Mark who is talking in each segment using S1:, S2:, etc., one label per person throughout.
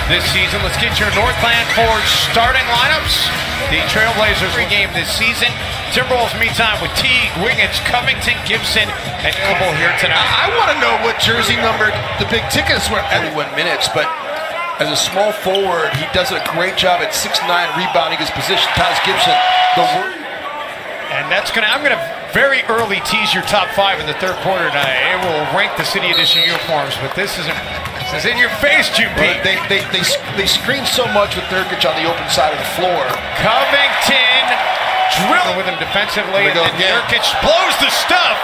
S1: this season. Let's get your Northland Forge starting lineups. The Trailblazers regame this season. Timberwolves meet time with Teague, Wiggins, Covington, Gibson, and Cobble here tonight.
S2: I want to know what jersey number the big tickets were. 41 minutes, but as a small forward, he does a great job at 6'9", rebounding his position. Taj Gibson,
S1: and I'm gonna very early tease your top 5 in the third quarter tonight. It will rank the City Edition uniforms, but this is in your face, June P.
S2: They screen so much with Nurkic on the open side of the floor.
S1: Covington drilling with him defensively, and then Nurkic blows the stuff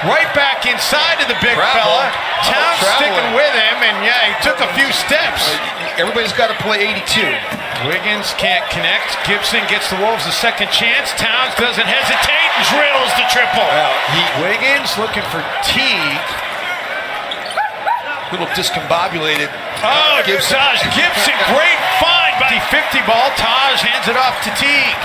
S1: right back inside to the big fella. Towns sticking with him, and yeah, he took a few steps.
S2: Everybody's got to play 82.
S1: Wiggins can't connect. Gibson gets the Wolves a second chance. Towns doesn't hesitate and drills the triple.
S2: Well,
S1: Wiggins looking for Teague.
S2: Little discombobulated.
S1: Oh, Taj Gibson, great find by the 50 ball. Taj hands it off to Teague.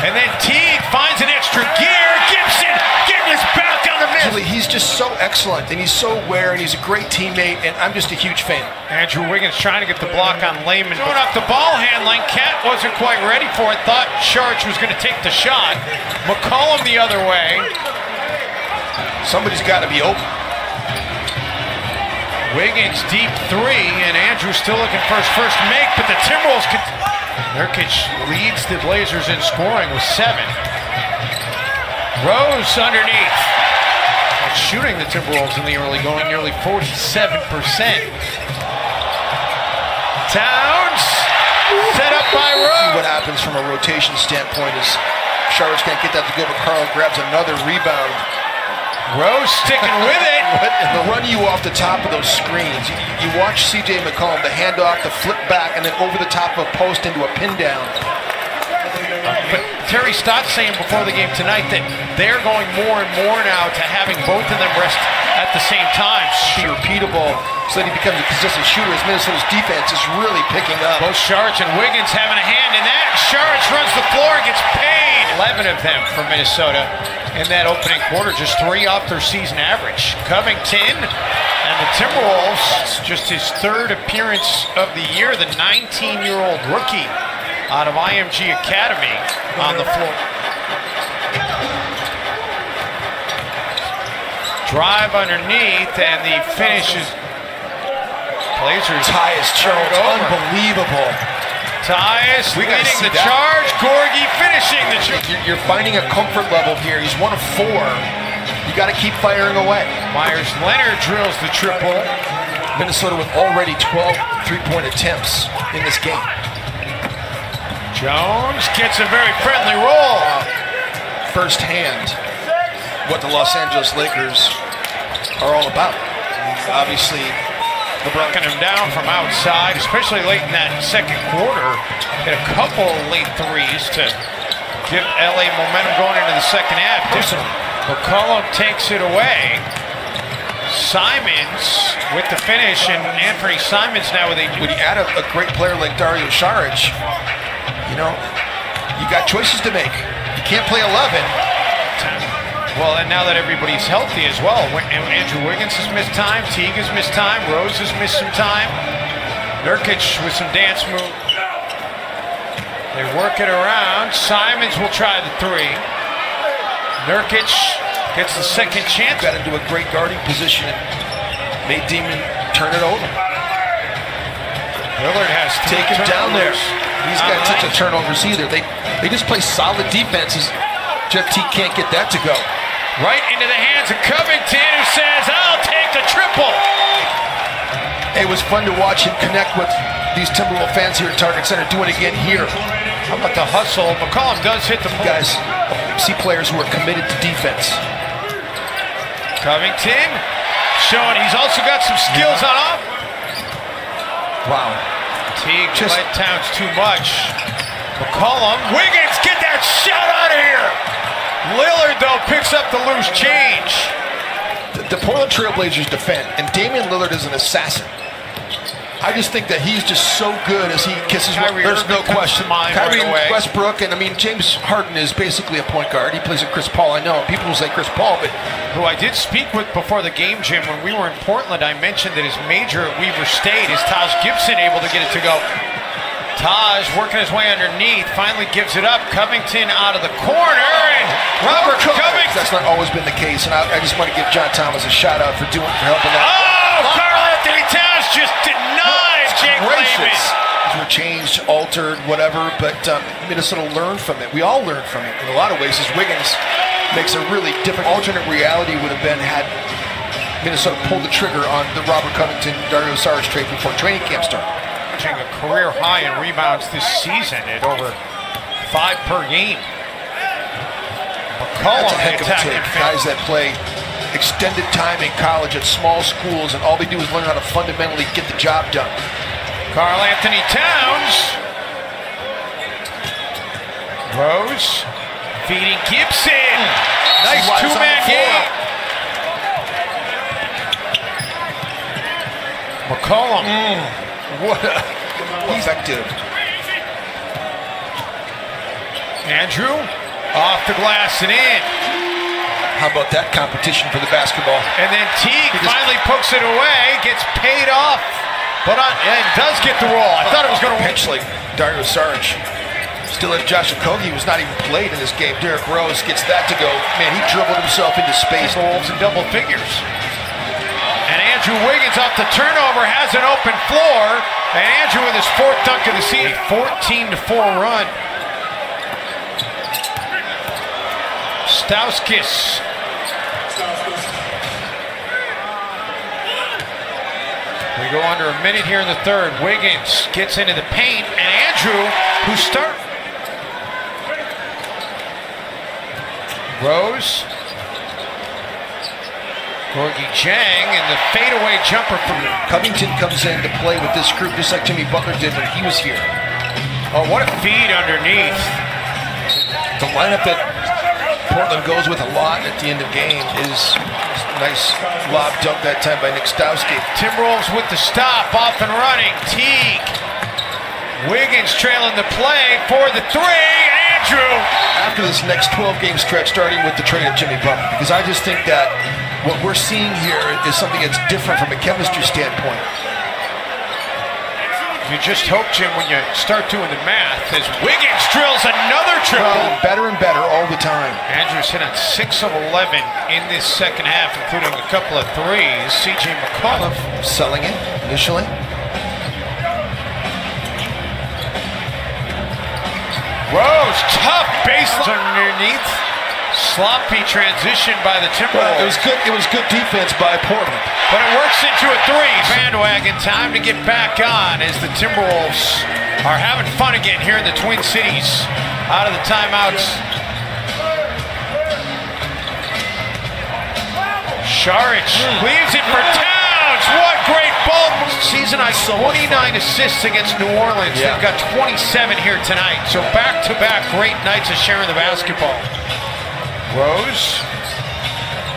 S1: And then Teague finds an extra gear. Gibson getting his back on the miss.
S2: He's just so excellent, and he's so aware, and he's a great teammate, and I'm just a huge fan.
S1: Andrew Wiggins trying to get the block on Lehman. Going off the ball handling. Cat wasn't quite ready for it. Thought Sharch was going to take the shot. McCollum the other way.
S2: Somebody's got to be open.
S1: Wiggins deep 3, and Andrew still looking for his first make, but the Timberwolves can. Nurkic leads the Blazers in scoring with 7. Rose underneath. Shooting the Timberwolves in the early going nearly 47%. Towns set up by Rose.
S2: What happens from a rotation standpoint is Sharks can't get that to go, but Carl grabs another rebound.
S1: Rose sticking with it.
S2: And the run you off the top of those screens. You watch C.J. McCollum, the handoff, the flip back, and then over the top of a post into a pin down.
S1: But Terry Stotts saying before the game tonight that they're going more and more now to having both of them rest at the same time.
S2: Repeatable, so that he becomes a consistent shooter. As Minnesota's defense is really picking up.
S1: Both Sharch and Wiggins having a hand in that. Sharch runs the floor and gets paid. 11 of them for Minnesota in that opening quarter, just 3 off their season average. Covington and the Timberwolves, just his 3rd appearance of the year, the 19-year-old rookie out of IMG Academy on the floor. Drive underneath, and the finish is Blazers.
S2: Tyus Jones, unbelievable.
S1: Tyus leading the charge. Gorgie finishing the charge.
S2: You're finding a comfort level here. He's 1 of 4. You got to keep firing away.
S1: Myers Leonard drills the triple.
S2: Minnesota with already 12 3-point attempts in this game.
S1: Jones gets a very friendly roll.
S2: Firsthand what the Los Angeles Lakers are all about. Obviously,
S1: Knocking him down from outside, especially late in that second quarter. Hit a couple late threes to give LA momentum going into the second half. McCollum takes it away. Simons with the finish, and Anthony Simons now with a...
S2: When you add a great player like Dario Saric, you know, you got choices to make. You can't play 11.
S1: Well, and now that everybody's healthy as well, Andrew Wiggins has missed time, Teague has missed time, Rose has missed some time, Nurkic with some dance move. They work it around. Simons will try the 3. Nurkic gets the second chance.
S2: Got into a great guarding position and made Demon turn it over.
S1: Lillard has
S2: taken down there. These guys touch turnovers either. They just play solid defenses. Jeff Teague can't get that to go.
S1: Right into the hands of Covington, who says, "I'll take the triple."
S2: It was fun to watch him connect with these Timberwolves fans here at Target Center. Do it again here.
S1: How about the hustle? McCollum does hit the
S2: guys. See players who are committed to defense.
S1: Covington showing he's also got some skills on off.
S2: Wow.
S1: Teague just let Towns too much. McCollum, Wiggins, get that shot out of here. Lillard, though, picks up the loose change.
S2: The Portland Trailblazers defend, and Damian Lillard is an assassin. I just think that he's just so good as he kisses. There's no question. Kyrie Westbrook, and I mean James Harden is basically a point guard. He plays with Chris Paul. I know people will say Chris Paul, but
S1: who I did speak with before the game, Jim, when we were in Portland, I mentioned that his major at Weaver State is Taj Gibson able to get it to go. Taj working his way underneath, finally gives it up. Covington out of the corner, and Robert Covington.
S2: That's not always been the case, and I just want to give John Thomas a shout out for helping out.
S1: Oh, Karl Anthony Towns just denied Jake Layman.
S2: These were changed, altered, whatever, but Minnesota learned from it. We all learned from it in a lot of ways. As Wiggins makes a really difficult alternate reality would have been had Minnesota pulled the trigger on the Robert Covington, Dario Saric trade before training camp started.
S1: A career high in rebounds this season at over 5 per game. McCollum,
S2: that's a heck of a take. Guys that play extended time in college at small schools, and all they do is learn how to fundamentally get the job done.
S1: Karl Anthony Towns. Rose feeding Gibson. Nice two-man game. McCollum.
S2: What effective.
S1: Andrew off the glass and in.
S2: How about that competition for the basketball?
S1: And then Teague finally pokes it away, gets paid off, and does get the roll. I thought it was going to
S2: pitch like Dario Saric. Still at Josh Okogie, who's not even played in this game. Derrick Rose gets that to go. Man, he dribbled himself into space.
S1: Wolves in double figures. And Andrew Wiggins off the turnover has an open floor. And Andrew with his 4th dunk of the season. 14-4 run. Stauskas. We go under a minute here in the third. Wiggins gets into the paint. And Andrew, who starts. Rose. Gorgie Jang, and the fadeaway jumper from
S2: Covington comes in to play with this group just like Jimmy Butler did when he was here.
S1: Oh, what a feed underneath.
S2: The lineup that Portland goes with a lot at the end of game is a nice lob dunk that time by Nick Stauskas.
S1: Timberwolves with the stop, off and running. Teague. Wiggins trailing the play for the 3. Andrew.
S2: After this next 12-game stretch, starting with the trade of Jimmy Butler, because I just think that what we're seeing here is something that's different from a chemistry standpoint.
S1: You just hope, Jim, when you start doing the math, as Wiggins drills another triple.
S2: Better and better all the time.
S1: Andrews hit on 6 of 11 in this second half, including a couple of threes. C.J. McCollum
S2: selling it initially.
S1: Rose, tough baseline underneath. Sloppy transition by the Timberwolves.
S2: It was good defense by Portland.
S1: But it works into a 3. Bandwagon, time to get back on as the Timberwolves are having fun again here in the Twin Cities. Out of the timeouts. Saric leaves it for Towns. What great ball. Season high 29 assists against New Orleans.
S2: Yeah.
S1: They've got 27 here tonight. So back-to-back great nights of sharing the basketball. Rose,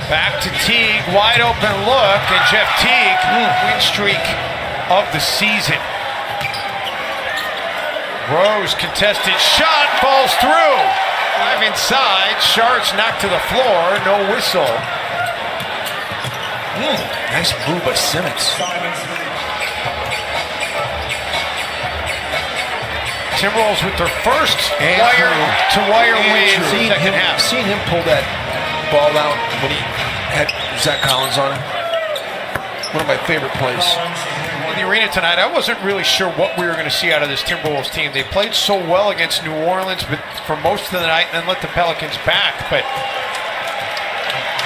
S1: back to Teague, wide open look, and Jeff Teague, win streak of the season. Rose, contested shot, falls through. 5 inside, Sharks knocked to the floor, no whistle.
S2: Nice move by Simmons.
S1: Timberwolves with their first wire-to-wire win in the second half.
S2: Seeing him pull that ball out when he had Zach Collins on him. One of my favorite plays.
S1: In the arena tonight, I wasn't really sure what we were going to see out of this Timberwolves team. They played so well against New Orleans but for most of the night and then let the Pelicans back. But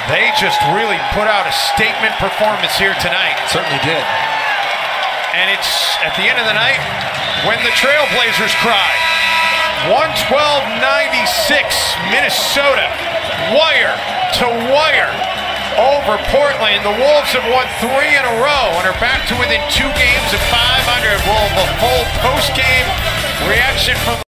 S1: they just really put out a statement performance here tonight.
S2: Certainly did.
S1: And it's at the end of the night when the Trailblazers cry. 112-96, Minnesota, wire to wire over Portland. The Wolves have won 3 in a row and are back to within 2 games of 500. We'll have a full post-game reaction from